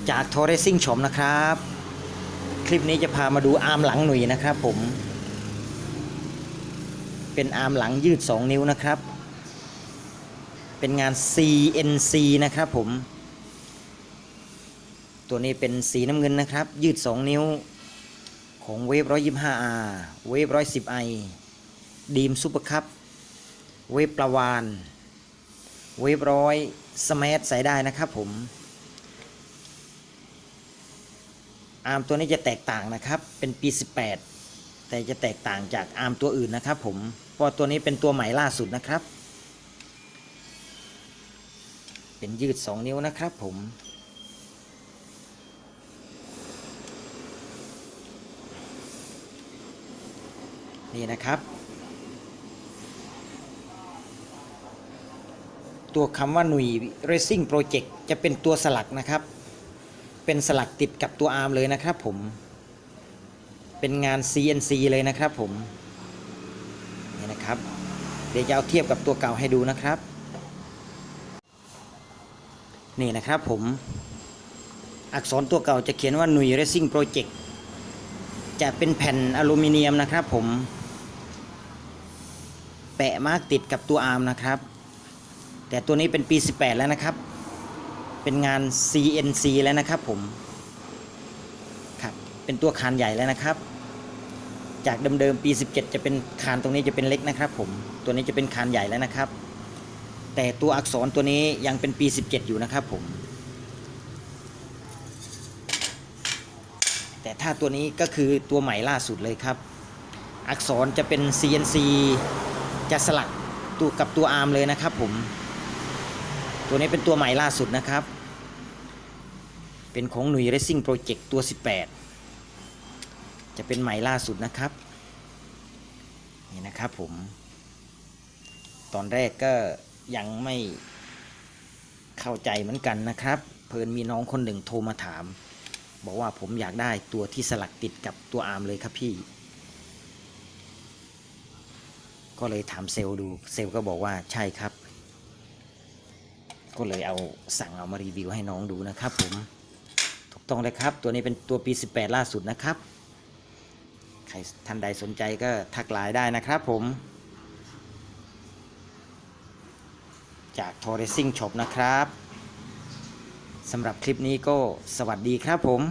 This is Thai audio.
จากทอเรซิ่งช็อปนะครับคลิปนี้จะพามาดูอาร์มหลังหนุ่ยนะครับผมเป็นอาร์มหลังยืด2นิ้วนะครับเป็นงาน CNC นะครับผมตัวนี้เป็นสีน้ำเงินนะครับยืด2นิ้วของเวฟ 125R เวฟ 110i ดีมซุปเปอร์คัพเวฟปลาวานเวฟ100สแมทใส่ได้นะครับผมอาร์มตัวนี้จะแตกต่างนะครับเป็นปี18แต่จะแตกต่างจากอาร์มตัวอื่นนะครับผมเพราะตัวนี้เป็นตัวใหม่ล่าสุดนะครับเป็นยืด2นิ้วนะครับผมนี่นะครับตัวคำว่าหนุ่ย Racing Project จะเป็นตัวสลักนะครับเป็นสลักติดกับตัวอาร์มเลยนะครับผมเป็นงาน CNC เลยนะครับผมนี่นะครับเดี๋ยวจะเอาเทียบกับตัวเก่าให้ดูนะครับนี่นะครับผมอักษรตัวเก่าจะเขียนว่าหนุ่ย Racing Project จะเป็นแผ่นอลูมิเนียมนะครับผมแปะมาร์กติดกับตัวอาร์มนะครับแต่ตัวนี้เป็นปี18แล้วนะครับเป็นงาน CNC แล้วนะครับผมครับเป็นตัวคานใหญ่แล้วนะครับจากเดิมๆปี17จะเป็นคานตรงนี้จะเป็นเล็กนะครับผมตัวนี้จะเป็นคานใหญ่แล้วนะครับแต่ตัวอักษรตัวนี้ยังเป็นปี17อยู่นะครับผมแต่ถ้าตัวนี้ก็คือตัวใหม่ล่าสุดเลยครับอักษรจะเป็น CNC จะสลักตัวกับตัวอาร์มเลยนะครับผมตัวนี้เป็นตัวใหม่ล่าสุดนะครับเป็นของหนุ่ย Racing Project ตัว18จะเป็นใหม่ล่าสุดนะครับนี่นะครับผมตอนแรกก็ยังไม่เข้าใจเหมือนกันนะครับเพิ่นมีน้องคนหนึ่งโทรมาถามบอกว่าผมอยากได้ตัวที่สลักติดกับตัวอาร์มเลยครับพี่ก็เลยถามเซลล์ดูเซลล์ก็บอกว่าใช่ครับก็เลยเอามารีวิวให้น้องดูนะครับผมถูกต้องเลยครับตัวนี้เป็นตัวปี18ล่าสุดนะครับใครท่านใดสนใจก็ทักไลน์ได้นะครับผมจากทอเรซิ่งช็อปนะครับสำหรับคลิปนี้ก็สวัสดีครับผม